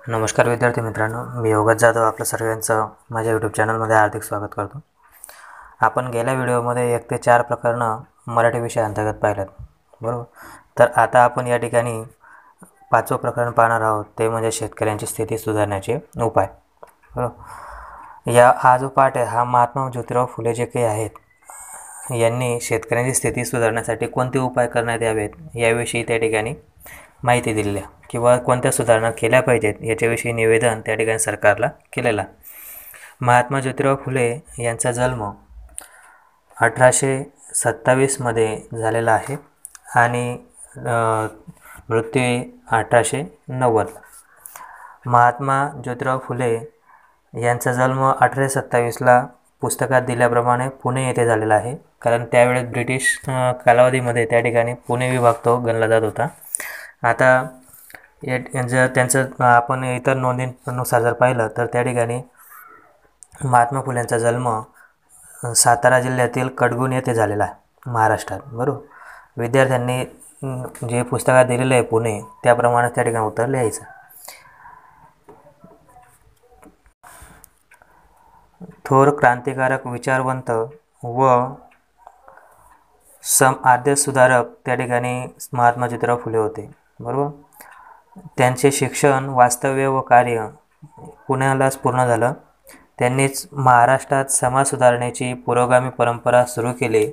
नमस्कार विद्यार्थी मित्रांनो, मी योगेश जाधव आपलं सर्वांचं माझ्या यूट्यूब चॅनलमध्ये हार्दिक स्वागत करतो। आपण गेल्या व्हिडिओमध्ये 1 ते 4 प्रकरणं मराठी विषय अंतर्गत पाहिलेत, बरोबर। तर आता आपण या ठिकाणी 5वं प्रकरण पाहणार आहोत, ते म्हणजे शेतकऱ्यांची स्थिती सुधारण्याचे उपाय, बरोबर। हा जो पाठ आहे हा महात्मा ज्योतिराव फुले जे काही आहेत यांनी शेतकऱ्यांची स्थिती सुधारण्यासाठी कोणते उपाय करण्यात यावेत याविषयी त्या ठिकाणी माहिती दिलेली आहे किंवा कोणत्या सुधारणा केल्या पाहिजेत याच्याविषयी निवेदन त्या ठिकाणी सरकारला केलेला। महात्मा ज्योतिराव फुले यांचा जन्म 1827 मध्ये झालेला आहे आणि मृत्यू 1890। महात्मा ज्योतिराव फुले यांचा जन्म 1827 ला पुस्तकात दिल्याप्रमाणे पुणे येथे झालेला आहे, कारण त्यावेळेस ब्रिटिश कालावधीमध्ये त्या ठिकाणी पुणे विभाग तो गणला जात होता। आता जर त्यांचं आपण इतर नोंदींनुसार जर पाहिलं तर त्या ठिकाणी महात्मा फुल्यांचा जन्म सातारा जिल्ह्यातील कडगुण येथे झालेला आहे, महाराष्ट्रात, बरोबर। विद्यार्थ्यांनी जे पुस्तकात दिलेलं आहे पुणे त्याप्रमाणे त्या ठिकाणी उत्तर लिहायचं। थोर क्रांतिकारक विचारवंत व आद्य सुधारक त्या ठिकाणी महात्मा ज्योतिराव फुले होते, बरोबर। त्यांचे शिक्षण, वास्तव्य व कार्य पुण्यालाच पूर्ण झालं। त्यांनीच महाराष्ट्रात समाज सुधारणेची पुरोगामी परंपरा सुरू केली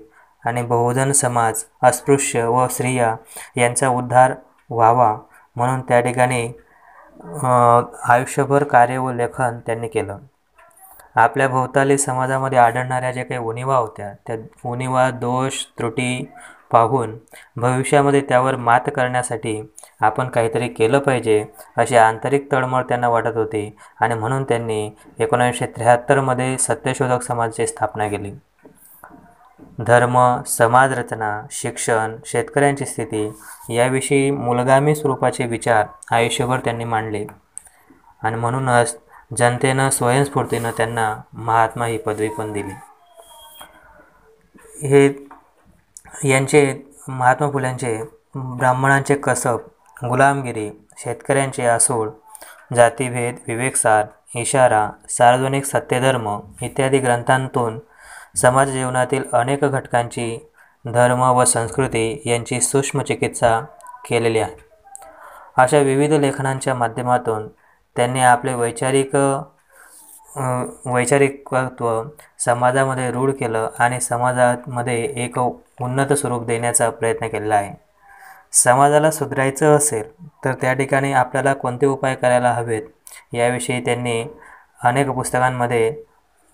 आणि बहुजन समाज, अस्पृश्य व स्त्रिया यांचा उद्धार व्हावा म्हणून त्या ठिकाणी आयुष्यभर कार्य व लेखन त्यांनी केलं। आपल्या भोवताली समाजामध्ये आढळणाऱ्या ज्या काही उणिवा होत्या त्या उणिवा, दोष, त्रुटी पाहून भविष्यामध्ये त्यावर मात करण्यासाठी आपण काहीतरी केलं पाहिजे अशी आंतरिक तळमळ त्यांना वाटत होती आणि म्हणून त्यांनी 1973 मध्ये सत्यशोधक समाजाची स्थापना केली। धर्म, समाजरचना, शिक्षण, शेतकऱ्यांची स्थिती याविषयी मूलगामी स्वरूपाचे विचार आयुष्यभर त्यांनी मांडले आणि म्हणूनच जनतेनं स्वयंस्फूर्तीनं त्यांना महात्मा ही पदवी पण दिली। हे यांचे महात्मा फुल्यांचे ब्राह्मणांचे कसब, गुलामगिरी, शेतकऱ्यांचे आसूड, जातीभेद, विवेकसार, इशारा, सार्वजनिक सत्यधर्म इत्यादी ग्रंथांतून समाज जीवनातील अनेक घटकांची धर्म व संस्कृती यांची सूक्ष्म चिकित्सा केलेली आहे। अशा विविध लेखनांच्या माध्यमातून त्यांनी आपले वैचारिकत्व समाजामध्ये रूढ केलं आणि समाजामध्ये एक उन्नत स्वरूप देण्याचा प्रयत्न केलेला आहे। समाजाला सुधारायचं असेल तर त्या ठिकाणी आपल्याला कोणते उपाय करायला हवेत याविषयी त्यांनी अनेक पुस्तकांमध्ये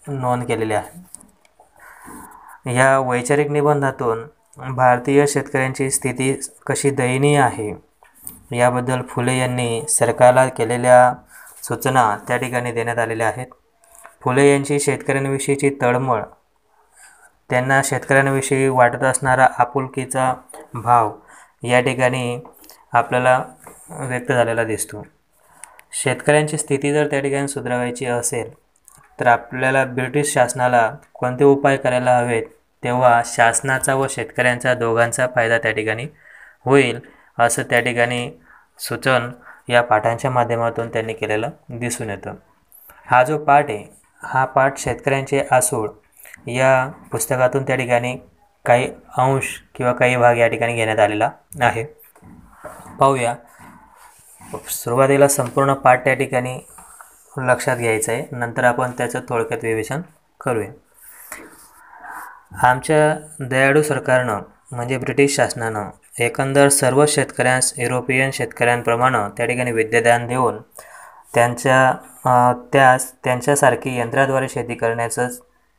नोंद केलेली आहे। या वैचारिक निबंधातून भारतीय शेतकऱ्यांची स्थिती कशी दयनीय आहे याबद्दल फुले यांनी सरकारला केलेल्या सूचना त्या ठिकाणी देण्यात आलेल्या आहेत। फुले यांची शेतकऱ्यांविषयीची तळमळ, त्यांना शेतकऱ्यांविषयी वाटत असणारा आपुलकीचा भाव या ठिकाणी आपल्याला व्यक्त झालेला दिसतो। शेतकऱ्यांची स्थिती जर त्या ठिकाणी सुधारायची असेल तर आपल्याला ब्रिटिश शासनाला कोणते उपाय करायला हवेत तेव्हा शासनाचा व शेतकऱ्यांचा दोघांचा फायदा त्या ठिकाणी होईल असं त्या ठिकाणी सूचन या पाठांच्या माध्यमातून त्यांनी केलेलं दिसून येतं। हा जो पाठ आहे हा पाठ शेतकऱ्यांचे आसूड या पुस्तकातून त्या ठिकाणी काही अंश किंवा काही भाग या ठिकाणी घेण्यात आलेला आहे। पाहूया, सुरुवातीला संपूर्ण पाठ त्या ठिकाणी लक्षात घ्यायचं आहे, नंतर आपण त्याचं थोडक्यात विवेचन करूया। आमच्या दयाळू सरकारनं म्हणजे ब्रिटिश शासनानं एकंदर सर्व शेतकऱ्यांस युरोपियन शेतकऱ्यांप्रमाणे त्या ठिकाणी विद्यादान देऊन त्यांच्यासारखी यंत्राद्वारे शेती करण्याचं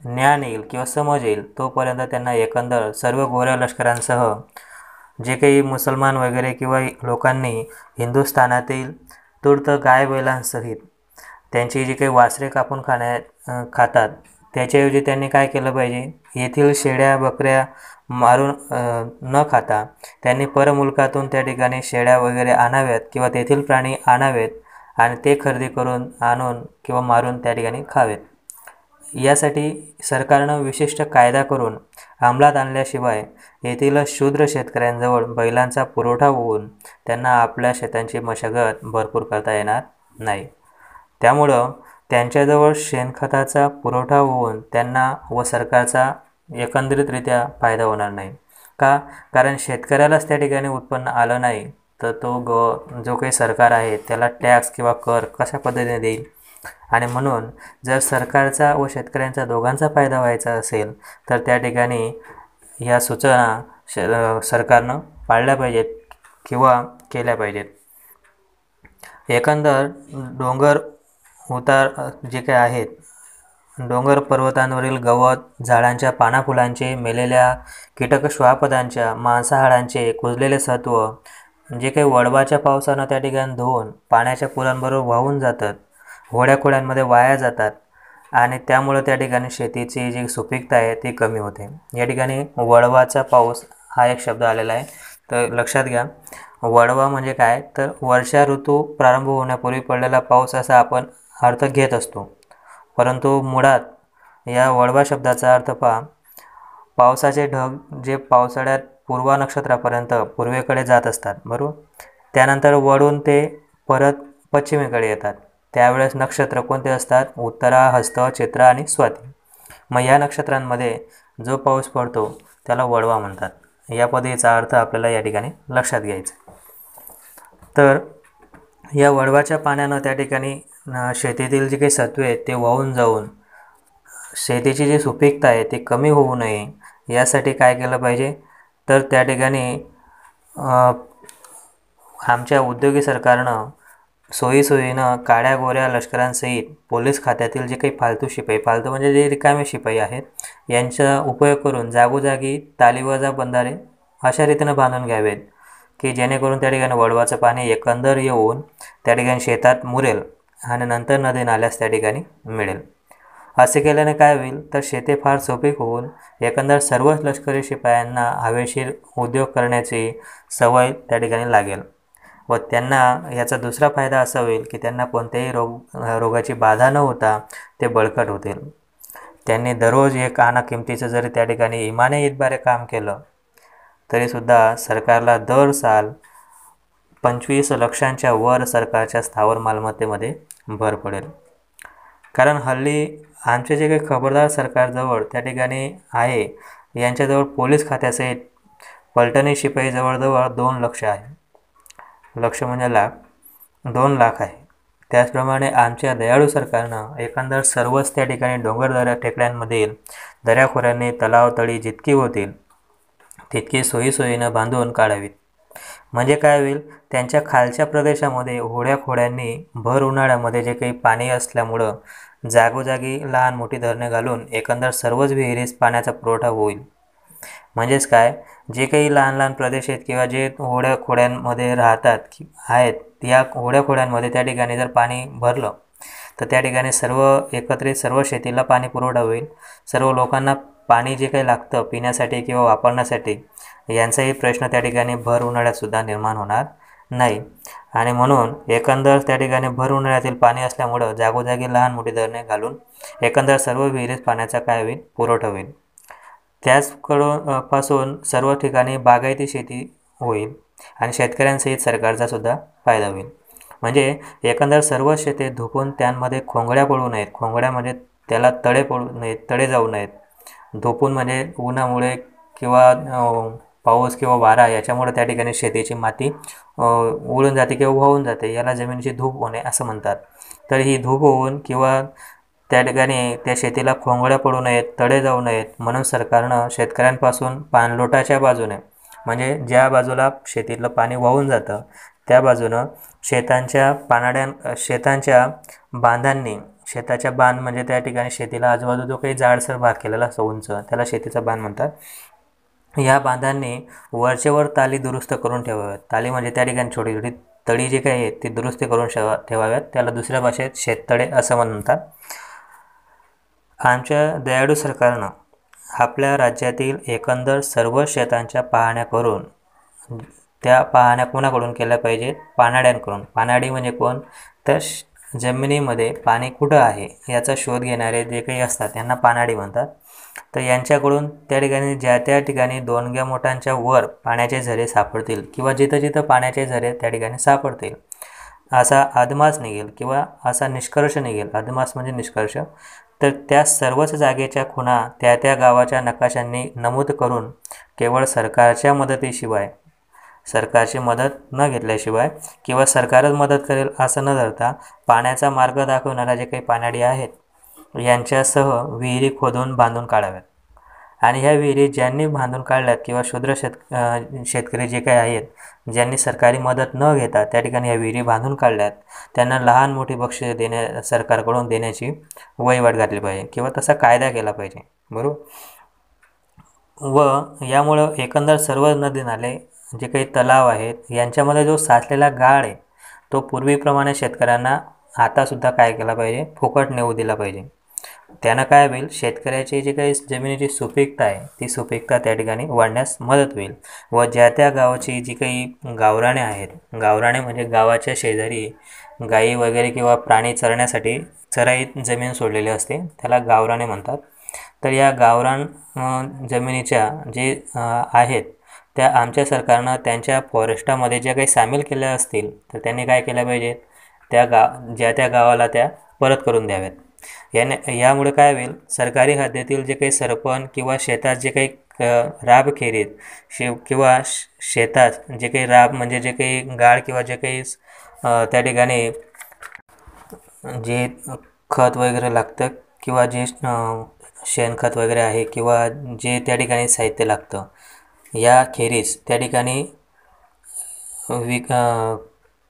ज्ञान येईल किंवा समज येईल तोपर्यंत त्यांना एकंदर सर्व गोऱ्या लष्करांसह जे काही मुसलमान वगैरे किंवा लोकांनी हिंदुस्थानातील तूर्त गाय बैलांसहित त्यांची जी काही वासरे कापून खातात त्याच्याऐवजी त्यांनी काय केलं पाहिजे, येथील शेळ्या बकऱ्या मारून न खाता त्यांनी परमुलकातून त्या ठिकाणी शेळ्या वगैरे आणाव्यात किंवा तेथील प्राणी आणावेत आणि ते खरेदी करून आणून किंवा मारून त्या ठिकाणी खावेत। यासाठी सरकारनं विशिष्ट कायदा करून अंमलात आणल्याशिवाय येथील शूद्र शेतकऱ्यांजवळ बैलांचा पुरवठा होऊन त्यांना आपल्या शेतांची मशागत भरपूर करता येणार नाही. त्यामुळं त्यांच्याजवळ शेणखताचा पुरवठा होऊन त्यांना व सरकारचा एकंदरीतरित्या फायदा होणार नाही. का? कारण शेतकऱ्यालाच त्या ठिकाणी उत्पन्न आलं नाही तर तो जो काही सरकार आहे त्याला टॅक्स किंवा कर कशा पद्धतीने देईल. आणि म्हणून जर सरकारचा व शेतकऱ्यांचा दोघांचा फायदा व्हायचा असेल तर त्या ठिकाणी ह्या सूचना सरकारनं पाळल्या पाहिजेत किंवा केल्या पाहिजेत. एकंदर डोंगर उतार जे काही आहेत, डोंगर पर्वतांवरील गवत, झाडांच्या पानाफुलांचे, मेलेल्या कीटक श्वापदांच्या, मांसाहारांचे कुजलेले सत्व जे काही वळवाच्या पावसानं त्या ठिकाणी धुवून पाण्याच्या पुरांबरोबर वाहून जातात, होड्याखोड्यांमध्ये वाया जातात आणि त्यामुळं त्या ठिकाणी शेतीची जी सुपीकता आहे ती कमी होते. या ठिकाणी वळवाचा पाऊस हा एक शब्द आलेला आहे, तर लक्षात घ्या. वळवा म्हणजे काय, तर वर्षा ऋतू प्रारंभ होण्यापूर्वी पडलेला पाऊस असा आपण अर्थ घेत असतो. परंतु मुळात या वळवा शब्दाचा अर्थ पहा, पावसाचे ढग जे पावसाळ्यात पूर्वा नक्षत्रापर्यंत पूर्वेकडे जात असतात, बरोबर. त्यानंतर वळून ते परत पश्चिमेकडे येतात. त्यावेळेस नक्षत्र कोणते असतात, उत्तरा, हस्त, चित्रा आणि स्वाती. मग या नक्षत्रांमध्ये जो पाऊस पडतो त्याला वळवा म्हणतात. या पद्धतीचा अर्थ आपल्याला या ठिकाणी लक्षात घ्यायचा. तर या वळवाच्या पाण्यानं त्या ठिकाणी शेतीतील जी काही सत्वे आहेत ते वाहून जाऊन शेतीची जी सुपीकता आहे ती कमी होऊ नये यासाठी काय केलं पाहिजे, तर त्या ठिकाणी आमच्या उद्योगी सरकारनं सोयीसोयीनं काड्या गोऱ्या लष्करांसहित पोलीस खात्यातील जे काही फालतू शिपाई, फालतू म्हणजे जे रिकामे शिपाई आहेत, यांचा उपयोग करून जागोजागी तालीवजा बंधारे अशा रीतीनं बांधून घ्यावेत की जेणेकरून त्या ठिकाणी वळवाचं पाणी एकंदर येऊन त्या ठिकाणी शेतात मुरेल आणि नंतर नदी नाल्यास त्या ठिकाणी मिळेल. असे केल्याने काय होईल, तर शेती फार सुपीक होऊन एकंदर सर्वच लष्करी शिपायांना हवेशीर उद्योग करण्याची सवय त्या ठिकाणी लागेल व त्यांना याचा दुसरा फायदा असा होईल की त्यांना कोणत्याही रोगाची बाधा न होता ते बळकट होतील. त्यांनी दररोज एक आणा किमतीचं जरी त्या ठिकाणी इमाने इतबारे काम केलं तरीसुद्धा सरकारला दर साल 25 लाखांच्या वर सरकारच्या स्थावर मालमत्तेमध्ये भर पडेल. कारण हल्ली आमचे जे काही खबरदार सरकारजवळ त्या ठिकाणी आहे यांच्याजवळ पोलीस खात्यासहित पलटणी शिपाई जवळजवळ 2 लाख आहे. लक्ष म्हणजे लाख, 2 लाख आहे. त्याचप्रमाणे आमच्या दयाळू सरकारनं एकंदर सर्वच त्या ठिकाणी डोंगर टेकड्यांमधील दऱ्याखोऱ्यांनी तलाव तळी जितकी होतील तितकी सोयीसोयीनं बांधून काढावीत. म्हणजे काय होईल, त्यांच्या खालच्या प्रदेशामध्ये होड्याखोड्यांनी भर उन्हाळ्यामध्ये जे काही पाणी असल्यामुळं जागोजागी लहान मोठी धरणे घालून एकंदर सर्वच विहिरीस पाण्याचा पुरवठा होईल. म्हणजेच काय, जे काही लहान लहान प्रदेश आहेत किंवा जे होड्याखोड्यांमध्ये राहतात आहेत या होड्याखोड्यांमध्ये त्या ठिकाणी जर पाणी भरलं तर त्या ठिकाणी सर्व शेतीला पाणी पुरवठा होईल. सर्व लोकांना पाणी जे काही लागतं पिण्यासाठी किंवा वापरण्यासाठी यांचाही प्रश्न त्या ठिकाणी भर उन्हाळ्यातसुद्धा निर्माण होणार नाही. आणि म्हणून एकंदर त्या ठिकाणी भर उन्हाळ्यातील पाणी असल्यामुळं जागोजागी लहान मोठी धरणे घालून एकंदर सर्व विहिरीत पाण्याचा काय होईल, पुरवठा होईल. पासून सर्व ठिकाणी बागायती शेती होईल आणि शेतकऱ्यांसहित सरकारचा सुद्धा फायदा होईल. म्हणजे एकंदर सर्व शेते धुपून त्यांमध्ये खोंगड्या पडू नयेत. खोंगड्या म्हणजे त्याला तडे पडू नयेत, तडे जाऊ नयेत. धुपून म्हणजे उन्हामुळे किंवा पाऊस किंवा वारा याच्यामुळे त्या ठिकाणी शेतीची माती उडून जाते किंवा वाहून जाते, याला जमिनीची धूप होणे असं म्हणतात. तर ही धूप होऊन किंवा त्या ठिकाणी त्या शेतीला खोंगड्या पडू नयेत, तडे जाऊ नयेत म्हणून सरकारनं शेतकऱ्यांपासून पाणलोटाच्या बाजूने म्हणजे ज्या बाजूला शेतीतलं पाणी वाहून जातं त्या बाजूनं शेतांच्या बांधांनी, शेताच्या बांध म्हणजे त्या ठिकाणी शेतीला आजूबाजू जो काही जाडसर भाग केलेला असतो उंच त्याला शेतीचा बांध म्हणतात. या बांधांनी वरचेवर ताली दुरुस्त करून ठेवाव्यात. ताली म्हणजे त्या ठिकाणी छोटी छोटी तळी जे काही आहेत ती दुरुस्ती करून ठेवाव्यात. त्याला दुसऱ्या भाषेत शेततळे असं म्हणतात. आमच्या दयाळू सरकारनं आपल्या राज्यातील एकंदर सर्व शेतांच्या पाहण्या करून त्या पाहण्या कोणाकडून केल्या पाहिजेत, पानाड्यांकडून. पानाडी म्हणजे कोण, तर जमिनीमध्ये पाणी कुठं आहे याचा शोध घेणारे जे काही असतात त्यांना पानाडी म्हणतात. तर यांच्याकडून त्या ठिकाणी ज्या त्या ठिकाणी 2 मोठांच्या वर पाण्याचे झरे सापडतील किंवा जिथं जिथं पाण्याचे झरे त्या ठिकाणी सापडतील असा अदमास निघेल किंवा असा निष्कर्ष निघेल, अदमास म्हणजे निष्कर्ष, तर त्या सर्वच जागेच्या खुणा त्या त्या गावाच्या नकाशांनी नमूद करून केवळ सरकारची मदत न घेतल्याशिवाय किंवा सरकारच मदत करेल असं न धरता पाण्याचा मार्ग दाखवणाऱ्या जे काही पाण्याडी आहेत यांच्यासह विहिरी खोदून बांधून काढाव्यात. आणि ह्या विहिरी ज्यांनी बांधून काढल्यात किंवा शेतकरी जे काही आहेत, ज्यांनी सरकारी मदत न घेता त्या ठिकाणी ह्या विहिरी बांधून काढल्यात, त्यांना लहान मोठी बक्षीस सरकारकडून देण्याची वहिवाट घातली पाहिजे किंवा तसा कायदा केला पाहिजे. बरोबर. व यामुळं एकंदर सर्व नदी नाले जे काही तलाव आहेत यांच्यामध्ये जो साचलेला गाळ आहे तो पूर्वीप्रमाणे शेतकऱ्यांना आतासुद्धा काय केला पाहिजे, फुकट नेऊ दिला पाहिजे. त्यानं काय होईल, शेतकऱ्याची जी काही जमिनीची सुपीकता आहे ती सुपीकता त्या ठिकाणी वाढण्यास मदत होईल. व ज्या त्या गावाची जी काही गावराणे आहेत, गावराणे म्हणजे गावाच्या शेजारी गाई वगैरे किंवा प्राणी चरण्यासाठी चराई जमीन सोडलेली असते, त्याला गावराणे म्हणतात. तर या गावरान जमिनीच्या जे आहेत त्या आमच्या सरकारनं त्यांच्या फॉरेस्टामध्ये ज्या काही सामील केल्या असतील तर त्यांनी काय केलं पाहिजे, ज्या त्या गावाला त्या परत करून द्याव्यात. यामुळे काय होईल, सरकारी हद्दीतील जे काही सरपण किंवा शेतात जे काही राबखेरीत किंवा शेतात जे काही राब म्हणजे जे काही गाळ किंवा जे काही त्या ठिकाणी जे खत वगैरे लागतं किंवा जे शेणखत वगैरे आहे किंवा जे त्या ठिकाणी साहित्य लागतं, या खेरीज त्या ठिकाणी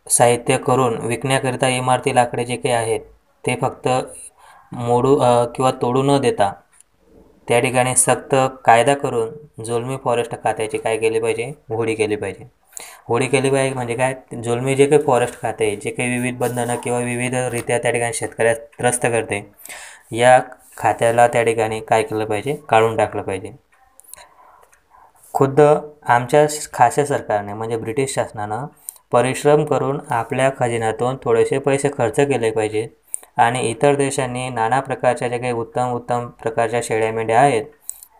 साहित्य करून विकण्याकरिता इमारती लाकडे जे काही आहेत ते फक्त किंवा तोडू न देता त्या ठिकाणी सक्त कायदा करून जुलमी फॉरेस्ट खात्याची काय केली पाहिजे, होळी केली पाहिजे. होळी केली पाहिजे म्हणजे काय, जुलमी जे काही फॉरेस्ट खाते जे काही विविध बंधनं किंवा विविधरित्या त्या ठिकाणी शेतकऱ्यास त्रस्त करते, या खात्याला त्या ठिकाणी काय केलं पाहिजे, काढून टाकलं पाहिजे. खुद्द आमच्या खास्य सरकारने म्हणजे ब्रिटिश शासनानं परिश्रम करून आपल्या खजिन्यातून थोडेसे पैसे खर्च केले पाहिजेत आणि इतर देशांनी नाना प्रकारच्या ज्या काही उत्तम प्रकारच्या शेळ्या मेंढ्या आहेत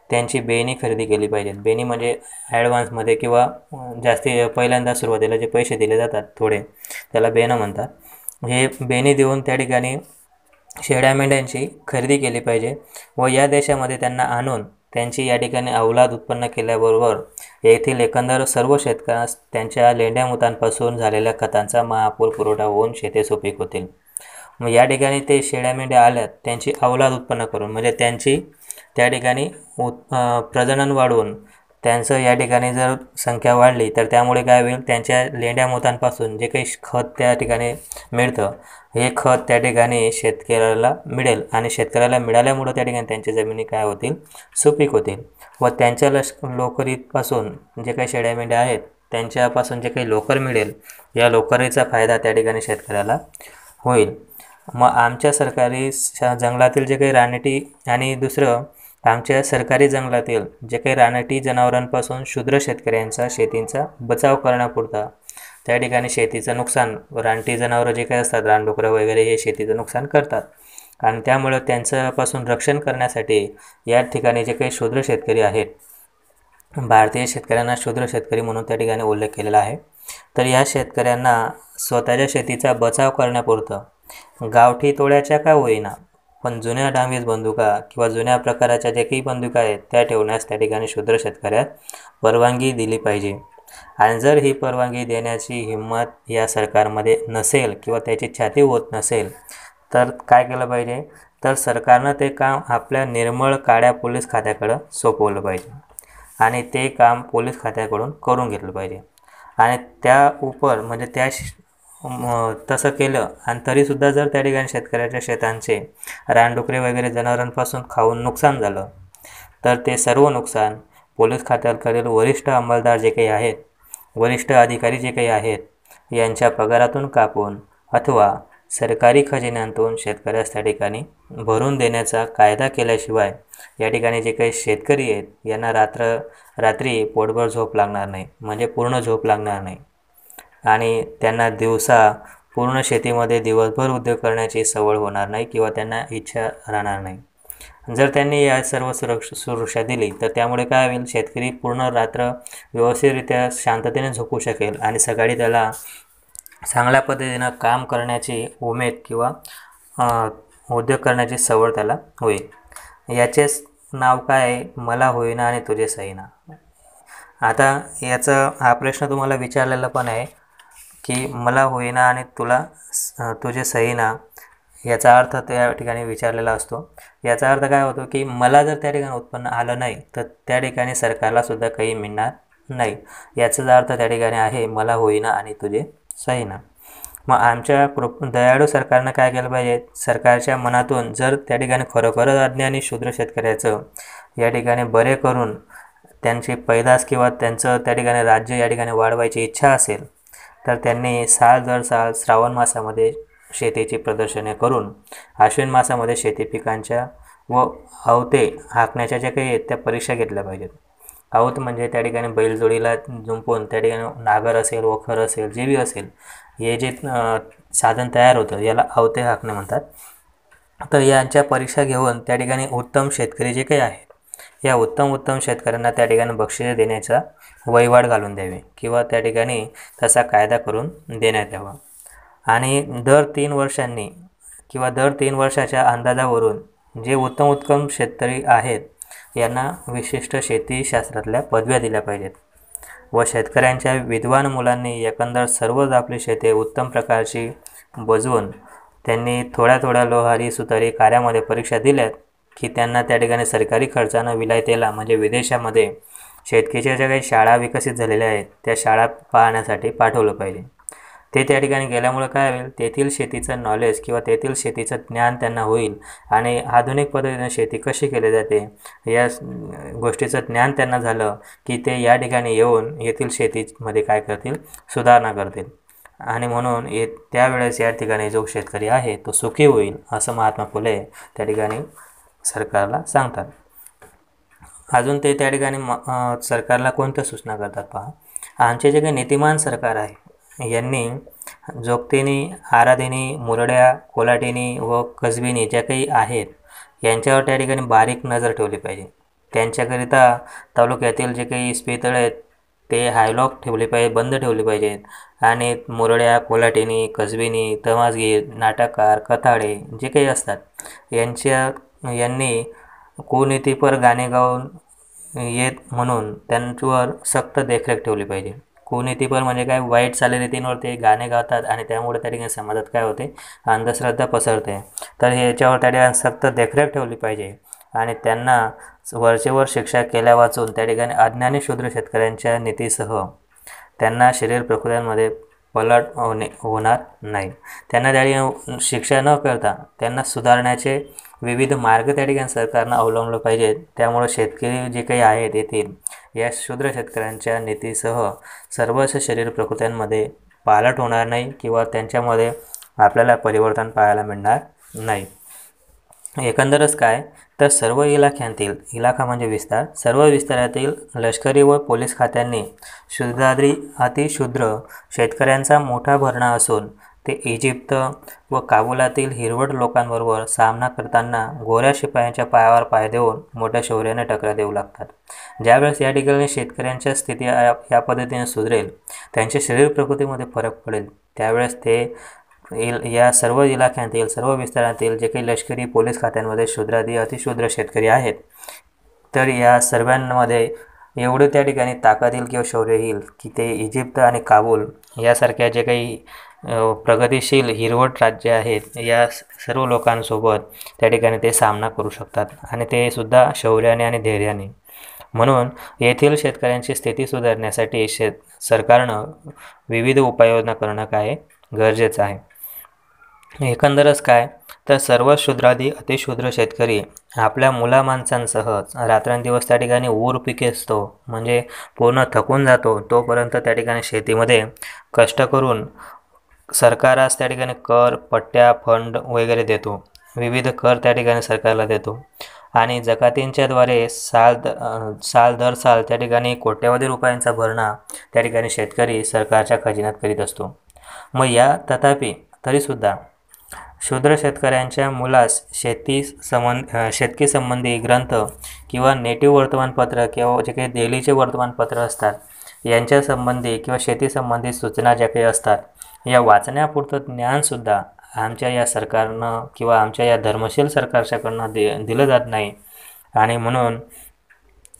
त्यांची बेणी खरेदी केली पाहिजेत. बेणी म्हणजे ॲडव्हान्समध्ये किंवा जास्ती पहिल्यांदा सुरुवातीला जे पैसे दिले जातात थोडे, त्याला बेणं म्हणतात. हे बेणी देऊन त्या ठिकाणी शेळ्या मेंढ्यांची खरेदी केली पाहिजे व या देशामध्ये त्यांना आणून त्यांची या ठिकाणी अवलाद उत्पन्न केल्याबरोबर येथील एकंदर सर्व शेतकऱ्यांस त्यांच्या लेंड्यामुतांपासून झालेल्या खतांचा महापूर पुरवठा होऊन शेते सुपीक होतील. मग या ठिकाणी ते शेळ्या मेंढ्या आल्यात त्यांची अवलाद उत्पन्न करून म्हणजे त्यांची त्या ठिकाणी प्रजनन वाढवून त्यांचं या ठिकाणी जर संख्या वाढली तर त्यामुळे काय होईल, त्यांच्या लेंड्यामुतांपासून जे काही खत त्या ठिकाणी मिळतं हे खत त्या ठिकाणी शेतकऱ्याला मिळेल आणि शेतकऱ्याला मिळाल्यामुळं त्या ठिकाणी त्यांच्या जमिनी काय होतील, सुपीक होतील व त्यांच्या लोकरीपासून जे काही शेळ्या मेंढ्या आहेत त्यांच्यापासून जे काही लोकर मिळेल या लोकरीचा फायदा त्या ठिकाणी शेतकऱ्याला होईल. मग आमच्या सरकारी जंगलातील जे काही रानटी आणि दुसरं आमच्या सरकारी जंगलातील जे काही रानटी जनावरांपासून क्षुद्र शेतकऱ्यांचा शेतींचा बचाव करण्यापुरता त्या ठिकाणी शेतीचं नुकसान, रानटी जनावरं जे काही असतात रानडुकरं वगैरे हे शेतीचं नुकसान करतात आणि त्यामुळं त्यांच्यापासून रक्षण करण्यासाठी या ठिकाणी जे काही क्षुद्र शेतकरी आहेत, भारतीय शेतकऱ्यांना क्षुद्र शेतकरी म्हणून त्या ठिकाणी उल्लेख केलेला आहे. तर या शेतकऱ्यांना स्वतःच्या शेतीचा बचाव करण्यापुरतं गावठी तोड्याच्या का होईना पण जुन्या डांबीज बंदुका किंवा जुन्या प्रकाराच्या जे काही बंदुका आहेत त्या ठेवण्यास त्या ठिकाणी क्षुद्र शेतकऱ्यास परवानगी दिली पाहिजे. आणि जर ही परवानगी देण्याची हिंमत या सरकारमध्ये नसेल किंवा त्याची छाती होत नसेल तर काय केलं पाहिजे, तर सरकारनं ते काम आपल्या निर्मळ काळ्या पोलीस खात्याकडं सोपवलं पाहिजे आणि ते काम पोलीस खात्याकडून करून घेतलं पाहिजे. आणि त्या म्हणजे तसं केलं आणि तरीसुद्धा जर त्या ठिकाणी शेतकऱ्याच्या शेतांचे रानडुकरे वगैरे जनावरांपासून खाऊन नुकसान झालं तर ते सर्व नुकसान पोलीस खात्याकडील वरिष्ठ अंमलदार जे काही आहेत, वरिष्ठ अधिकारी जे काही आहेत यांच्या पगारातून कापून अथवा सरकारी खजिन्यातून शेतकऱ्यास त्या ठिकाणी भरून देण्याचा कायदा केल्याशिवाय या ठिकाणी जे काही शेतकरी आहेत यांना रात्री पोटभर झोप लागणार नाही, म्हणजे पूर्ण झोप लागणार नाही आणि त्यांना दिवसा पूर्ण शेतीमध्ये दिवसभर उद्योग करण्याची सवय होणार नाही किंवा त्यांना इच्छा राहणार नाही. जर त्यांनी या सर्व सुरक्षा दिली तर त्यामुळे काय होईल, शेतकरी पूर्ण रात्र व्यवस्थितरित्या शांततेने झोपू शकेल आणि सकाळी त्याला चांगल्या पद्धतीनं काम करण्याची उमेद किंवा अ, उद्योग करण्याची सवड त्याला होईल. याचेच नाव काय आहे, मला होईना आणि तुझे सहीना. आता याचा हा प्रश्न तुम्हाला विचारलेला पण आहे की मला होईना आणि तुझे सहीना, याचा अर्थ त्या ठिकाणी विचारलेला असतो. याचा अर्थ काय होतो की मला जर त्या ठिकाणी उत्पन्न आलं नाही तर त्या ठिकाणी सरकारला सुद्धा काही मिळणार नाही. याचाच अर्थ त्या ठिकाणी आहे मला होईना आणि तुझे सहीना. मग आमच्या दयाळू सरकारनं काय केलं पाहिजे, सरकारच्या मनातून जर त्या ठिकाणी खरोखरच अज्ञानी शूद्र शेतकऱ्याचं या ठिकाणी बरे करून त्यांची पैदास किंवा त्यांचं त्या ठिकाणी राज्य या ठिकाणी वाढवायची इच्छा असेल तर त्यांनी साल दर साल श्रावण मासामध्ये शेतीची प्रदर्शने करून आश्विन मासामध्ये शेती पिकांच्या व अवते हाकण्याच्या ज्या काही आहेत त्या परीक्षा घेतल्या पाहिजेत. अवत म्हणजे त्या ठिकाणी बैलजोडीला जुंपून त्या ठिकाणी नागर असेल, वखर असेल, जे बी असेल, हे जे साधन तयार होतं याला अवते हाकणे म्हणतात. तर यांच्या परीक्षा घेऊन त्या ठिकाणी उत्तम शेतकरी जे काही आहेत या उत्तम शेतकऱ्यांना त्या ठिकाणी बक्षिसे देण्याचा वहिवाट घालून द्यावे किंवा त्या ठिकाणी तसा कायदा करून देण्यात यावा. आणि दर 3 वर्षांनी किंवा दर 3 वर्षाच्या अंदाजावरून जे उत्तम शेतकरी आहेत यांना विशिष्ट शेतीशास्त्रातल्या पदव्या दिल्या पाहिजेत व शेतकऱ्यांच्या विद्वान मुलांनी एकंदर सर्वच आपली शेते उत्तम प्रकारची बजवून त्यांनी थोड्या लोहारी सुतारी कार्यामध्ये परीक्षा दिल्यात की त्यांना त्या ठिकाणी सरकारी खर्चानं विलायतेला म्हणजे विदेशामध्ये शेतकीच्या ज्या काही शाळा विकसित झालेल्या आहेत त्या शाळा पाहण्यासाठी पाठवलं पाहिजे. ते त्या ठिकाणी गेल्यामुळं काय होईल, तेथील शेतीचं नॉलेज किंवा तेथील शेतीचं ज्ञान त्यांना होईल आणि आधुनिक पद्धतीने शेती कशी केली जाते या गोष्टीचं ज्ञान त्यांना झालं की ते या ठिकाणी येऊन येथील शेतीमध्ये काय करतील, सुधारणा करतील. आणि म्हणून त्यावेळेस या ठिकाणी जो शेतकरी आहे तो सुखी होईल असं महात्मा फुले त्या ठिकाणी सरकारला सांगतात. अजून ते त्या ठिकाणी सरकारला कोणत्या सूचना करतात पहा. आमचे जे काही नीतिमान सरकार आहे यांनी जोगतीनी, आराधीनी, मुरड्या, कोलाटीनी व कसबीनी ज्या काही आहेत यांच्यावर त्या ठिकाणी बारीक नजर ठेवली पाहिजे. त्यांच्याकरिता तालुक्यातील जे काही इस्पितळं आहेत ते हायलॉक ठेवले पाहिजे, बंद ठेवले पाहिजेत. आणि मुरड्या, कोलाटीनी, कसबीनी, तमासगीर, नाटककार, कथाळे जे काही असतात यांनी कुनीतीपर गाणे गाऊन येत म्हणून त्यांच्यावर सक्त देखरेख ठेवली पाहिजे. कुनीतीपर म्हणजे काय, वाईट चालीरीतींवर ते गाणे गातात आणि त्यामुळे त्या ठिकाणी समाजात काय होते, अंधश्रद्धा पसरते. तर ह्याच्यावर त्या ठिकाणी सक्त देखरेख ठेवली पाहिजे आणि त्यांना वरचेवर शिक्षा केल्या वाचून त्या ठिकाणी अज्ञानी शूद्र शेतकऱ्यांच्या नीतीसह त्यांना शरीर प्रकृत्यांमध्ये पलट होणार नाही. त्यांना त्या ठिकाणी शिक्षा न करता त्यांना सुधारण्याचे विविध मार्ग त्या ठिकाणी सरकारनं अवलंबले पाहिजेत. त्यामुळे शेतकरी जे काही आहेत येथील या शूद्र शेतकऱ्यांच्या नीतीसह सर्वच शरीर प्रकृत्यांमध्ये पालट होणार नाही किंवा त्यांच्यामध्ये आपल्याला परिवर्तन पाहायला मिळणार नाही. एकंदरच काय तर सर्व इलाख्यांतील, इलाखा म्हणजे विस्तार, सर्व विस्तारातील लष्करी व पोलीस खात्यांनी शूद्रादी अतिशूद्र शेतकऱ्यांचा मोठा भरणा असून ते इजिप्त व काबुलातील हिरवट लोकांबरोबर सामना करताना गोऱ्या शिपायांच्या पायावर पाय देऊन मोठ्या शौर्याने टकरा देऊ लागतात. ज्यावेळेस या ठिकाणी शेतकऱ्यांच्या स्थिती या पद्धतीने सुधरेल, त्यांच्या शरीर प्रकृतीमध्ये फरक पडेल, त्यावेळेस ते या सर्व इलाख्यांतील, सर्व विस्तारातील जे काही लष्करी पोलीस खात्यांमध्ये शूद्रादी अतिशूद्र शेतकरी आहेत तर या सर्वांमध्ये एवढं त्या ठिकाणी ताकद येईल किंवा शौर्य येईल की ते इजिप्त आणि काबूल यासारख्या जे काही प्रगतिशील हिरवट राज्य आहेत या सर्व लोकांसोबत त्या ठिकाणी ते सामना करू शकतात आणि ते सुद्धा शौर्याने आणि धैर्याने. म्हणून येथील शेतकऱ्यांची स्थिती सुधारण्यासाठी सरकारनं विविध उपाययोजना करणं काय गरजेचं आहे. एकंदरच काय तर सर्व शूद्रादी अतिशूद्र शेतकरी आपल्या मुलामाणसांसह रात्रंदिवस त्या ठिकाणी ऊर पिकेसतो म्हणजे पूर्ण थकून जातो तोपर्यंत त्या ठिकाणी शेतीमध्ये कष्ट करून सरकारास त्या ठिकाणी कर, पट्ट्या, फंड वगैरे देतो. विविध कर त्या ठिकाणी सरकारला देतो आणि जकातींच्याद्वारे साल दर साल त्या ठिकाणी कोट्यवधी रुपयांचा भरणा त्या ठिकाणी शेतकरी सरकारच्या खजिन्यात करीत असतो. मग तरीसुद्धा शूद्र शेतकऱ्यांच्या मुलास शेतकी संबंधी ग्रंथ किंवा नेटिव्ह वर्तमानपत्र किंवा जे काही डेलीचे वर्तमानपत्र असतात यांच्या संबंधी किंवा शेती संबंधित सूचना ज्या काही असतात या वाचण्यापुरतं ज्ञानसुद्धा आमच्या या सरकारनं किंवा आमच्या या धर्मशील सरकारच्याकडनं दिलं जात नाही. आणि म्हणून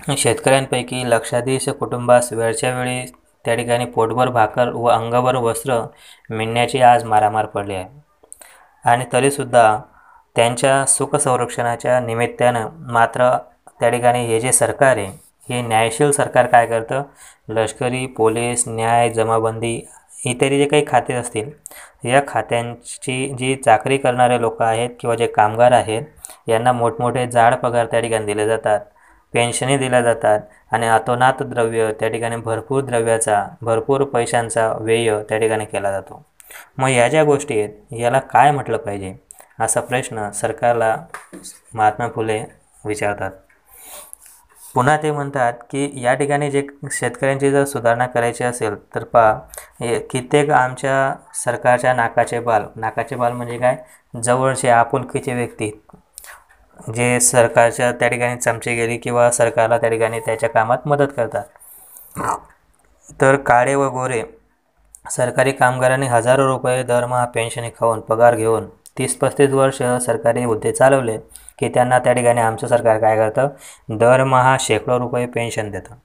शेतकऱ्यांपैकी लक्षाधीश कुटुंबास वेळच्या वेळी त्या ठिकाणी पोटभर भाकर व अंगावर वस्त्र मिळण्याची आज मारामार पडली आहे. आणि तरीसुद्धा त्यांच्या सुखसंरक्षणाच्या निमित्तानं मात्र त्या ठिकाणी हे जे सरकार आहे, हे न्यायशील सरकार काय करतं, लष्करी, पोलीस, न्याय, जमाबंदी इत्यादी जे काही खाते असतील, या खात्यांची जी चाकरी करणारे लोक आहेत किंवा जे कामगार आहेत, यांना मोठमोठे जाड पगार त्या ठिकाणी दिले जातात, पेन्शनी दिल्या जातात आणि अतोनात द्रव्य त्या ठिकाणी भरपूर पैशांचा व्यय त्या ठिकाणी केला जातो. मग या ज्या गोष्टी आहेत याला काय म्हटलं पाहिजे, असा प्रश्न सरकारला महात्मा फुले विचारतात. पुन्हा ते म्हणतात की या ठिकाणी जे शेतकऱ्यांची जर सुधारणा करायची असेल तर कित्येक आमच्या सरकारच्या नाकाचे बाल म्हणजे काय, जवळचे आपुलकीचे व्यक्ती जे सरकारच्या त्या ठिकाणी चमचेगिरी किंवा सरकारला त्या ठिकाणी त्याच्या कामात मदत करतात. तर काळे व गोरे सरकारी कामगारांनी हजारो रुपये दरमहा पेन्शन खाऊन पगार घेऊन 30-35 वर्ष सरकारी हुद्दे चालवले की त्यांना त्या ठिकाणी आमचं सरकार काय करतं, दरमहा शेकडो रुपये पेन्शन देतं.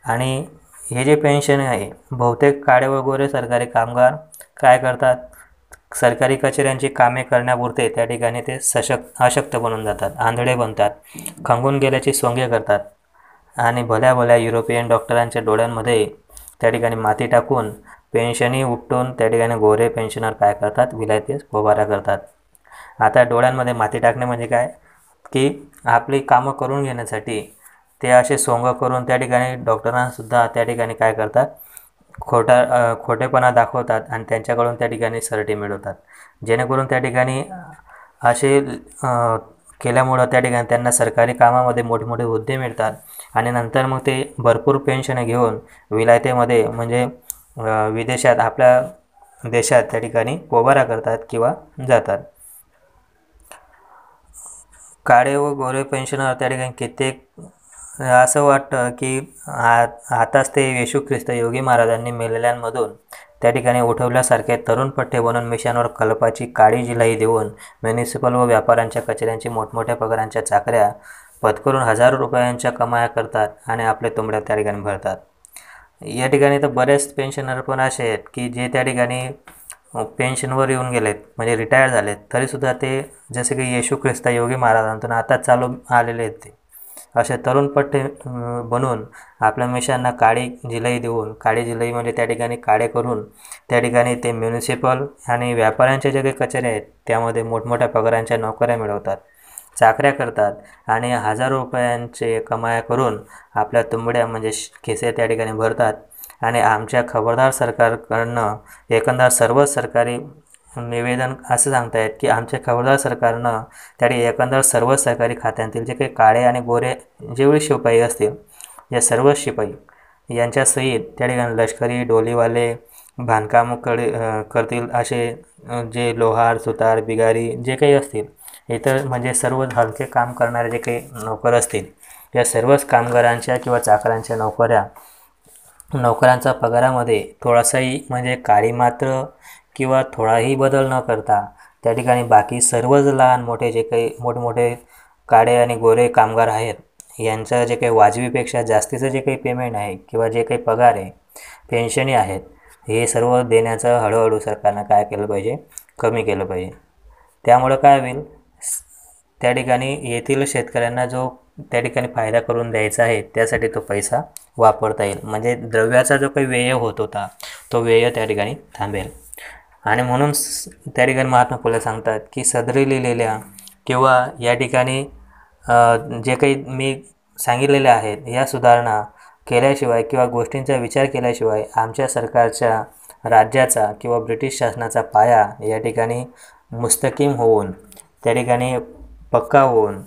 आणि हे जे पेन्शन आहे, बहुतेक काळे व गोरे सरकारी कामगार काय करतात, सरकारी कचेऱ्यांची कामे करण्यापुरते त्या ठिकाणी ते अशक्त बनून जातात, आंधळे बनतात, खंगून गेल्याची सोंगे करतात आणि भल्या युरोपियन डॉक्टरांच्या डोळ्यांमध्ये त्या ठिकाणी माती टाकून पेन्शनही उपटून त्या ठिकाणी गोरे पेन्शनर काय करतात, विलायतेस पोबारा करतात. आता डोळ्यांमध्ये माती टाकणे म्हणजे काय, की आपली कामं करून घेण्यासाठी ते असे सोंग करून त्या ठिकाणी डॉक्टरांनासुद्धा त्या ठिकाणी काय करतात, खोटेपणा दाखवतात आणि त्यांच्याकडून त्या ठिकाणी सरटी मिळवतात. जेणेकरून त्या ठिकाणी असे केल्यामुळं त्या ठिकाणी त्यांना सरकारी कामामध्ये मोठे हुद्दे मिळतात आणि नंतर मग ते भरपूर पेन्शन घेऊन विलायतेमध्ये म्हणजे विदेशात आपल्या देशात त्या ठिकाणी पोबारा करतात किंवा जातात. काळे व गोरे पेन्शनर त्या ठिकाणी कित्येक असं वाटतं की आताच ते येशू ख्रिस्त योगी महाराजांनी मेलेल्यांमधून त्या ठिकाणी उठवल्यासारखे तरुण पठ्ठे बनवून मिशांवर कल्पाची काळी जिलाई देऊन म्युनिसिपल व व्यापाऱ्यांच्या कचेऱ्यांची मोठमोठ्या पगारांच्या चाकऱ्या पत्करून हजारो रुपयांच्या कमाया करतात आणि आपले तुंबड्या त्या ठिकाणी भरतात. या ठिकाणी तर बरेच पेन्शनर पण असे आहेत की जे त्या ठिकाणी पेन्शनवर येऊन गेलेत म्हणजे रिटायर झालेत, तरीसुद्धा ते जसे की येशू ख्रिस्त योगी महाराजांतून आता चालू आलेले आहेत, ते असे तरुण पठ्ठे बनवून आपल्या मिशांना काळी जिलाई देऊन, काळी जिलाई म्हणजे त्या ठिकाणी काळे करून त्या ठिकाणी ते म्युनिसिपल आणि व्यापाऱ्यांच्या जे काही कचेऱ्या आहेत त्यामध्ये मोठमोठ्या पगारांच्या नोकऱ्या मिळवतात, चाकऱ्या करतात आणि हजारो रुपयांचे कमाया करून आपल्या तुंबड्या म्हणजे खिसे त्या ठिकाणी भरतात. आणि आमच्या खबरदार सरकारकडनं एकंदर सर्व सरकारी निवेदन असं सांगतायत की आमच्या खबरदार सरकारनं त्यासाठी एकंदर सर्व सरकारी खात्यांतील जे काही काळे आणि गोरे जेवढे शिपाई असतील, या सर्व शिपाई यांच्या सहित त्या ठिकाणी लष्करी, डोलीवाले, बांधकाम करतील असे जे लोहार, सुतार, बिगारी जे काही असतील, इतर म्हणजे सर्व हलके काम करणारे जे काही नोकर असतील, या सर्वच कामगारांच्या किंवा चाकरांच्या नोकरांचा पगारामध्ये थोडासाही म्हणजे काळी मात्र किंवा थोडाही बदल न करता त्या ठिकाणी बाकी सर्वच लहान मोठे जे काही मोठमोठे काळे आणि गोरे कामगार आहेत यांचं जे काही वाजवीपेक्षा जास्तीचं जे काही पेमेंट आहे किंवा जे काही पगार आहे, पेन्शनी आहेत, हे सर्व देण्याचं हळूहळू सरकारनं काय केलं पाहिजे, कमी केलं पाहिजे. त्यामुळं काय होईल, त्या ठिकाणी येथील शेतकऱ्यांना जो त्या ठिकाणी फायदा करून द्यायचा आहे त्यासाठी तो पैसा वापरता येईल, म्हणजे द्रव्याचा जो काही व्यय होत होता तो व्यय त्या ठिकाणी थांबेल. आणि म्हणून त्या ठिकाणी महात्मा फुले सांगतात की सदरी लिहिलेल्या किंवा या ठिकाणी जे काही मी सांगितलेले आहेत या सुधारणा केल्याशिवाय किंवा गोष्टींचा विचार केल्याशिवाय आमच्या सरकारच्या राज्याचा किंवा ब्रिटिश शासनाचा पाया या ठिकाणी मुस्तकीम होऊन त्या ठिकाणी पक्का होऊन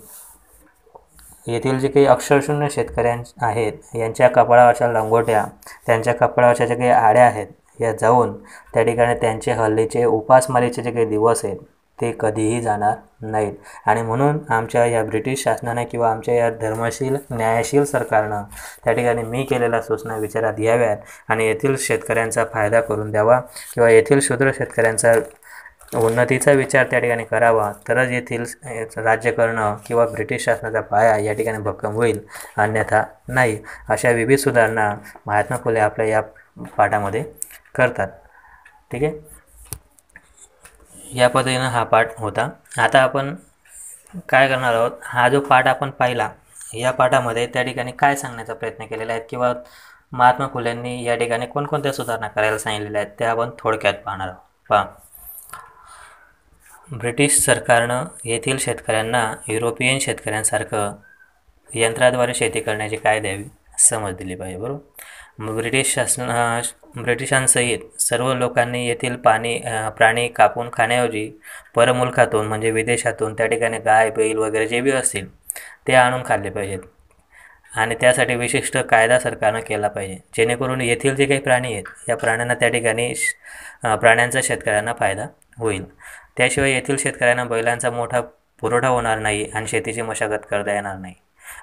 येथील जे काही अक्षरशून्य शेतकऱ्यां आहेत यांच्या कपाळावरच्या लंगोट्या, त्यांच्या कपाळावरच्या ज्या काही आड्या आहेत या जाऊन त्या ठिकाणी त्यांचे हल्लीचे उपासमारीचे जे काही दिवस आहेत ते कधीही जाणार नाहीत. आणि म्हणून आमच्या या ब्रिटिश शासनाने किंवा आमच्या या धर्मशील न्यायशील सरकारनं त्या ठिकाणी मी केलेल्या सूचना विचारात घ्याव्यात आणि येथील शेतकऱ्यांचा फायदा करून द्यावा किंवा येथील शूद्र शेतकऱ्यांचा उन्नतीचा विचार त्या ठिकाणी करावा, तरच येथील राज्य करणं किंवा ब्रिटिश शासनाचा पाया या ठिकाणी भक्कम होईल, अन्यथा नाही. अशा विविध सुधारणा महात्मा फुले आपल्या या पाठामध्ये करतात. ठीक आहे, या पद्धतीनं हा पाठ होता. आता आपण काय करणार आहोत, हा जो पाठ आपण पाहिला या पाठामध्ये त्या ठिकाणी काय सांगण्याचा प्रयत्न केलेला आहे किंवा महात्मा फुलेंनी या ठिकाणी कोणकोणत्या सुधारणा करायला सांगितलेल्या आहेत त्या आपण थोडक्यात पाहणार आहोत. पहा, ब्रिटिश सरकारनं येथील शेतकऱ्यांना युरोपियन शेतकऱ्यांसारखं यंत्राद्वारे शेती करण्याची काय द्यावी समज दिली पाहिजे. बरोबर, ब्रिटिशांसहित सर्व लोकांनी येथील प्राणी कापून खाण्याऐवजी परमुल्कातून म्हणजे विदेशातून त्या ठिकाणी गाय बैल वगैरे जे बी असतील ते आणून खाल्ले पाहिजेत. आणि त्यासाठी विशिष्ट कायदा सरकारनं केला पाहिजे, जेणेकरून येथील जे काही प्राणी आहेत या प्राण्यांना त्या ठिकाणी प्राण्यांचा शेतकऱ्यांना फायदा होईल. त्याशिवाय येथील शेतकऱ्यांना बैलांचा मोठा पुरवठा होणार नाही आणि शेतीची मशागत करता येणार नाही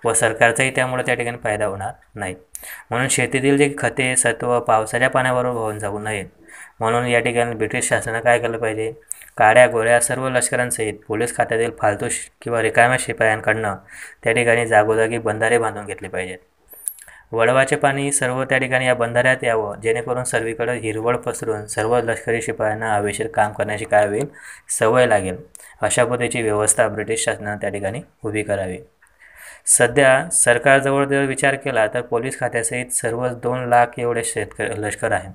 व सरकारचाही त्यामुळे त्या ठिकाणी फायदा होणार नाही. म्हणून शेतीतील जे खते सत्व पावसाच्या पाण्याबरोबर वाहून जाऊ नयेत म्हणून या ठिकाणी ब्रिटिश शासनानं काय केलं पाहिजे, काड्या गोऱ्या सर्व लष्करांसहित पोलीस खात्यातील फालतू किंवा रिकाम्या शिपायांकडनं त्या ठिकाणी जागोजागी बंधारे बांधून घेतले पाहिजेत. वळवाचे पाणी सर्व त्या ठिकाणी या बंधाऱ्यात यावं, जेणेकरून सर्वीकडे हिरवळ पसरून सर्व लष्करी शिपायांना हवेशीर काम करण्याची काय होईल, सवय लागेल. अशा पद्धतीची व्यवस्था ब्रिटिश शासनानं त्या ठिकाणी उभी करावी. सध्या सरकारजवळ जर विचार केला तर पोलीस खात्यासहित सर्व 2 लाख एवढे लष्कर आहे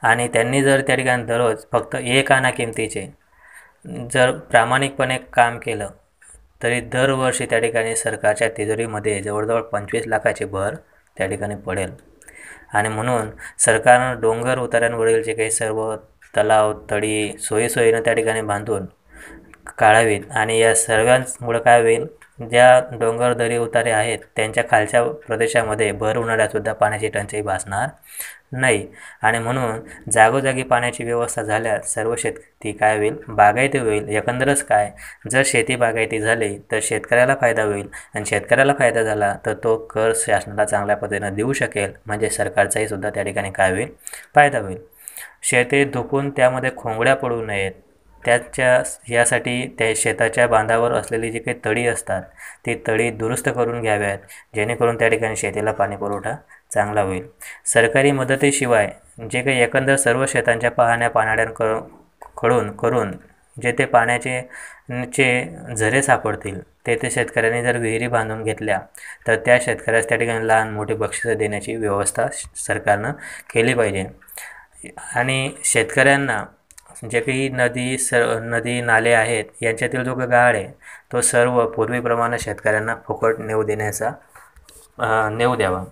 आणि त्यांनी जर त्या ठिकाणी दररोज फक्त 1 आणा किमतीचे जर प्रामाणिकपणे काम केलं तरी दरवर्षी त्या ठिकाणी सरकारच्या तिजोरीमध्ये जवळजवळ 25 लाखाची भर त्या ठिकाणी पडेल. आणि म्हणून सरकारनं डोंगर उतारांवरील जे काही सर्व तलाव तळी सोयीनं त्या ठिकाणी बांधून काढावीत आणि या सर्वांमुळे काय होईल, ज्या डोंगर दरी उतारे आहेत त्यांच्या खालच्या प्रदेशामध्ये भर उन्हाळ्यातसुद्धा पाण्याची टंचाई भासणार नाही. आणि म्हणून जागोजागी पाण्याची व्यवस्था झाल्यास सर्व शेती काय होईल, बागायती होईल. एकंदरच काय, जर शेती बागायती झाली तर शेतकऱ्याला फायदा होईल आणि शेतकऱ्याला फायदा झाला तर तो कर शासनाला चांगल्या पद्धतीनं देऊ शकेल, म्हणजे सरकारचाही सुद्धा त्या ठिकाणी काय होईल, फायदा होईल. शेती धुकून त्यामध्ये खोंगड्या पडू नयेत यासाठी त्या शेताच्या बांधावर असलेली जी काही तळी असतात ती तळी दुरुस्त करून घ्याव्यात, जेणेकरून त्या ठिकाणी शेतीला पाणी पुरवठा चांगला होईल. सरकारी मदतीशिवाय जे काही एकंदर सर्व शेतांच्या पाण्याकडून करून जे ते पाण्याचे झरे सापडतील ते शेतकऱ्यांनी जर विहिरी बांधून घेतल्या तर त्या शेतकऱ्यास त्या ठिकाणी लहान मोठी बक्षिसं देण्याची व्यवस्था सरकारनं केली पाहिजे. आणि शेतकऱ्यांना जे काही नदी नाले आहेत यांच्यातील जो काही गाळ आहे तो सर्व पूर्वीप्रमाणे शेतकऱ्यांना फुकट नेऊ द्यावा.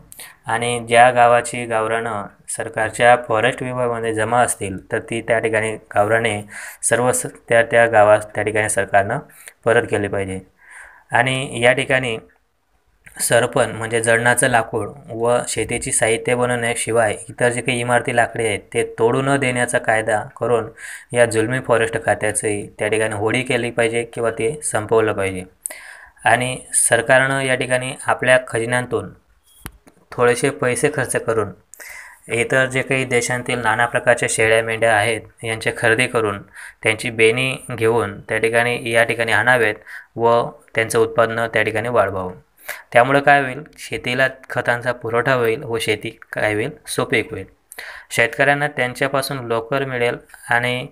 आणि ज्या गावाची गावरानं सरकारच्या फॉरेस्ट विभागामध्ये जमा असतील तर ती त्या ठिकाणी गावराने सर्व त्या गावात त्या ठिकाणी सरकारनं परत केले पाहिजे. आणि या ठिकाणी सरपण म्हणजे जळणाचं लाकूड व शेतीची साहित्य बनवण्याशिवाय इतर जे काही इमारती लाकडी आहेत ते तोडू न देण्याचा कायदा करून या जुलमी फॉरेस्ट खात्याचंही त्या ठिकाणी होळी केली पाहिजे किंवा ते संपवलं पाहिजे. आणि सरकारनं या ठिकाणी आपल्या खजिन्यातून थोडेसे पैसे खर्च करून इतर जे काही देशांतील नाना प्रकारच्या शेळ्या मेंढ्या आहेत यांची खरेदी करून त्यांची बेणी घेऊन त्या ठिकाणी या ठिकाणी आणावेत व त्यांचं उत्पन्न त्या ठिकाणी वाढवावं. त्यामुळे काय होईल, शेतीला खतांचा पुरवठा होईल व शेती काय होईल, सुपीक होईल. शेतकऱ्यांना त्यांच्यापासून लोकर मिळेल आणि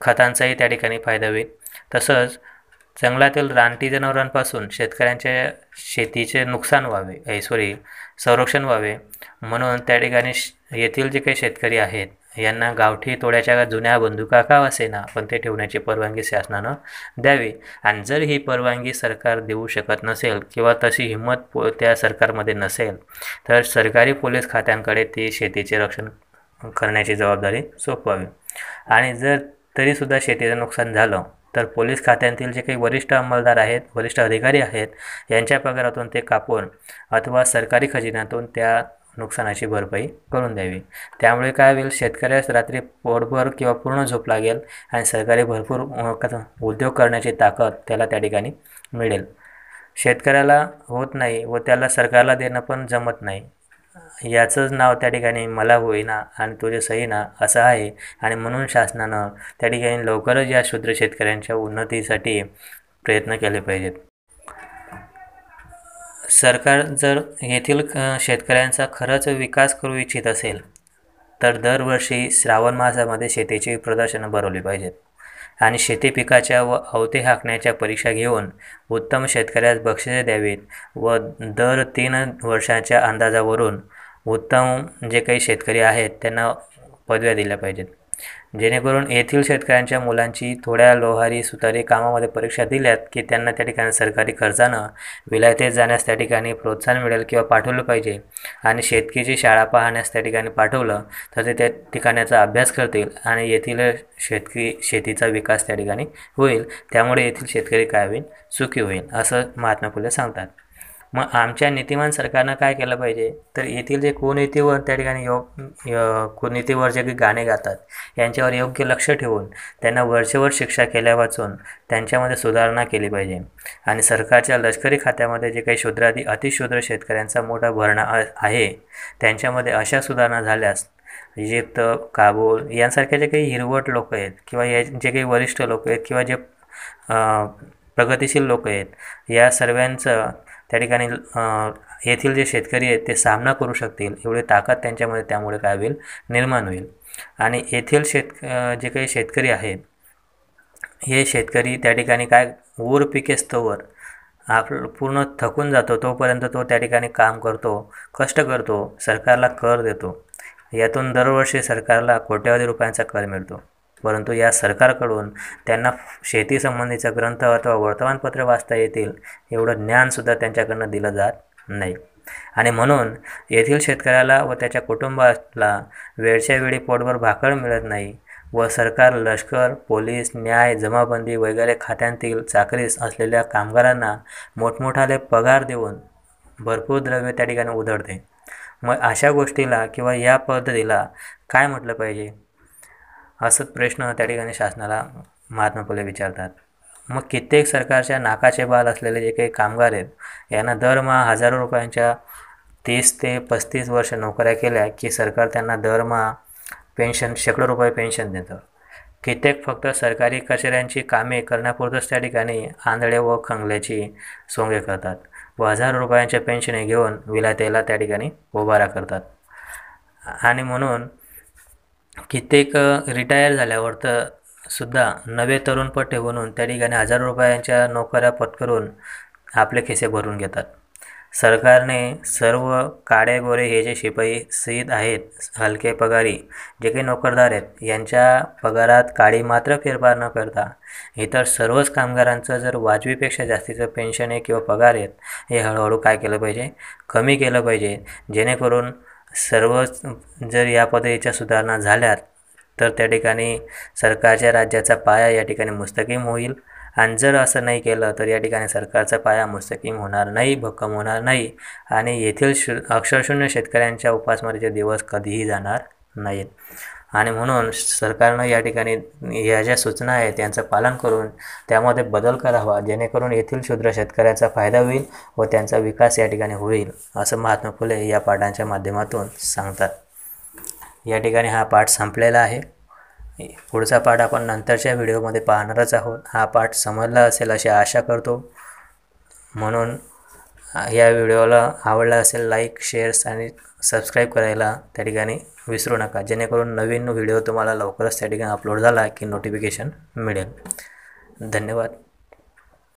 खतांचाही त्या ठिकाणी फायदा होईल. तसंच जंगलातील रानटी जनावरांपासून शेतकऱ्यांच्या शेतीचे संरक्षण व्हावे म्हणून त्या ठिकाणी येथील जे काही शेतकरी आहेत यांना गावठी तोड्याच्या जुन्या बंदुका का असेना पण ते ठेवण्याची परवानगी शासनानं द्यावी. आणि जर ही परवानगी सरकार देऊ शकत नसेल किंवा तशी हिंमत त्या सरकारमध्ये नसेल तर सरकारी पोलीस खात्यांकडे ती शेतीचे रक्षण करण्याची जबाबदारी सोपवावी. आणि जर तरीसुद्धा शेतीचं नुकसान झालं तर पोलीस खात्यातील जे काही वरिष्ठ अंमलदार आहेत, वरिष्ठ अधिकारी आहेत यांच्या पगारातून ते कापून अथवा सरकारी खजिन्यातून त्या नुकसानाची भरपाई करून द्यावी. त्यामुळे काय होईल, शेतकऱ्यास रात्री पोटभर किंवा पूर्ण झोप लागेल आणि सरकारी भरपूर उद्योग करण्याची ताकद त्याला त्या ठिकाणी मिळेल. शेतकऱ्याला होत नाही व त्याला सरकारला देणं पण जमत नाही, याचंच नाव त्या ठिकाणी मला होईना आणि तुझे सहीना असं आहे. आणि म्हणून शासनानं त्या ठिकाणी लवकरच या शूद्र शेतकऱ्यांच्या उन्नतीसाठी प्रयत्न केले पाहिजेत. सरकार जर येथील शेतकऱ्यांचा खरंच विकास करू इच्छित असेल तर दरवर्षी श्रावण मासामध्ये शेतीची प्रदर्शनं भरवली पाहिजेत आणि शेती पिकाच्या व अवते हाकण्याच्या परीक्षा घेऊन उत्तम शेतकऱ्यास बक्षिसे द्यावीत व दर 3 वर्षाच्या अंदाजावरून उत्तम जे काही शेतकरी आहेत त्यांना पदव्या दिल्या पाहिजेत, जेणेकरून येथील शेतकऱ्यांच्या मुलांची थोड्या लोहारी सुतारी कामामध्ये परीक्षा दिल्यात की त्यांना त्या ठिकाणी सरकारी खर्चानं विलायतेत जाण्यास त्या ठिकाणी प्रोत्साहन मिळेल किंवा पाठवलं पाहिजे. आणि शेतकीची शाळा पाहण्यास त्या ठिकाणी पाठवलं तर ते त्या ठिकाणाचा अभ्यास करतील आणि येथील शेतीचा विकास त्या ठिकाणी होईल. त्यामुळे येथील शेतकरी काय होईल, सुखी होईल, असं महात्मा फुले सांगतात. मग आमच्या नीतिमान सरकारनं काय केलं पाहिजे, तर येथील जे कुनीतीवर त्या ठिकाणी कुनीतीवर जे गाणे गातात यांच्यावर योग्य लक्ष ठेवून त्यांना वरचेवर शिक्षा केल्या वाचून त्यांच्यामध्ये सुधारणा केली पाहिजे. आणि सरकारच्या लष्करी खात्यामध्ये जे काही शूद्रादी अतिशूद्र शेतकऱ्यांचा मोठा भरणा आहे त्यांच्यामध्ये अशा सुधारणा झाल्यास इजिप्त, काबूल यांसारखे जे काही हिरवट लोक आहेत किंवा या जे काही वरिष्ठ लोक आहेत किंवा जे प्रगतिशील लोक आहेत या सर्वांचं त्या ठिकाणी येथील जे शेतकरी आहेत ते सामना करू शकतील एवढी ताकद त्यांच्यामध्ये त्यामुळे काय होईल, निर्माण होईल. आणि येथील जे काही शेतकरी आहेत हे शेतकरी त्या ठिकाणी काय ऊर पिकेस्तोवर पूर्ण थकून जातो तोपर्यंत तो त्या ठिकाणी काम करतो, कष्ट करतो, सरकारला कर देतो. यातून दरवर्षी सरकारला कोट्यवधी रुपयांचा कर मिळतो, परंतु या सरकारकडून त्यांना शेतीसंबंधीचा ग्रंथ अथवा वर्तमानपत्र वाचता येतील एवढं ज्ञानसुद्धा त्यांच्याकडनं दिलं जात नाही. आणि म्हणून येथील शेतकऱ्याला व त्याच्या कुटुंबाला वेळच्या वेळी पोटभर भाकर मिळत नाही व सरकार लष्कर, पोलीस, न्याय, जमाबंदी वगैरे खात्यांतील चाकरीस असलेल्या कामगारांना मोठमोठाले पगार देऊन भरपूर द्रव्य त्या ठिकाणी उधळते. मग अशा गोष्टीला किंवा या पद्धतीला काय म्हटलं पाहिजे, असंच प्रश्न त्या ठिकाणी शासनाला महात्मा फुले विचारतात. मग कित्येक सरकारच्या नाकाचे बाल असलेले जे काही कामगार आहेत यांना दरमहा हजारो रुपयांच्या 30 ते 35 वर्ष नोकऱ्या केल्या की सरकार त्यांना दरमहा पेन्शन शेकडो रुपये पेन्शन देतं. कित्येक फक्त सरकारी कचेऱ्यांची कामे करण्यापुरतंच त्या ठिकाणी आंधळे व खंगल्याची सोंगे करतात व हजारो रुपयांच्या पेन्शने घेऊन विलायतेला त्या ठिकाणी उभारा करतात. आणि म्हणून कित्येक रिटायर झाल्यावर तर सुद्धा नवे तरुणपट्टे बनवून त्या ठिकाणी हजारो रुपयांच्या नोकऱ्या पत्करून आपले खिसे भरून घेतात. सरकारने सर्व काळे गोरे हे जे शिपाई शहीद आहेत हलके पगारी जे काही नोकरदार आहेत यांच्या पगारात काळी मात्र फेरफार न करता इतर सर्वच कामगारांचं जर वाजवीपेक्षा जास्तीचं पेन्शन आहे किंवा पगार आहेत हे हळूहळू काय केलं पाहिजे, कमी केलं पाहिजे. जेणेकरून सर्वच जर या पद्धतीच्या सुधारणा झाल्यात तर त्या ठिकाणी सरकारच्या राज्याचा पाया या ठिकाणी मुस्तकीम होईल. आणि जर असं नाही केलं तर या ठिकाणी सरकारचा पाया मुस्तकीम होणार नाही, भक्कम होणार नाही आणि येथील अक्षरशून्य शेतकऱ्यांच्या उपासमारीचे दिवस कधीही जाणार नाहीत. आणि म्हणून सरकारनं या ठिकाणी या ज्या सूचना आहेत त्यांचं पालन करून त्यामध्ये बदल करावा, जेणेकरून येथील शूद्र शेतकऱ्याचा फायदा होईल व त्यांचा विकास या ठिकाणी होईल, असं महात्मा फुले या पाठांच्या माध्यमातून सांगतात. या ठिकाणी हा पाठ संपलेला आहे. पुढचा पाठ आपण नंतरच्या व्हिडिओमध्ये पाहणारच आहोत. हा पाठ समजला असेल अशी आशा करतो. म्हणून या व्हिडिओला आवडला असेल लाईक, शेअर्स आणि सबस्क्राईब करायला त्या ठिकाणी विसरू नका, जेणेकरून नवीन व्हिडिओ तुम्हाला लवकरच त्या ठिकाणी अपलोड झाला की नोटिफिकेशन मिळेल. धन्यवाद.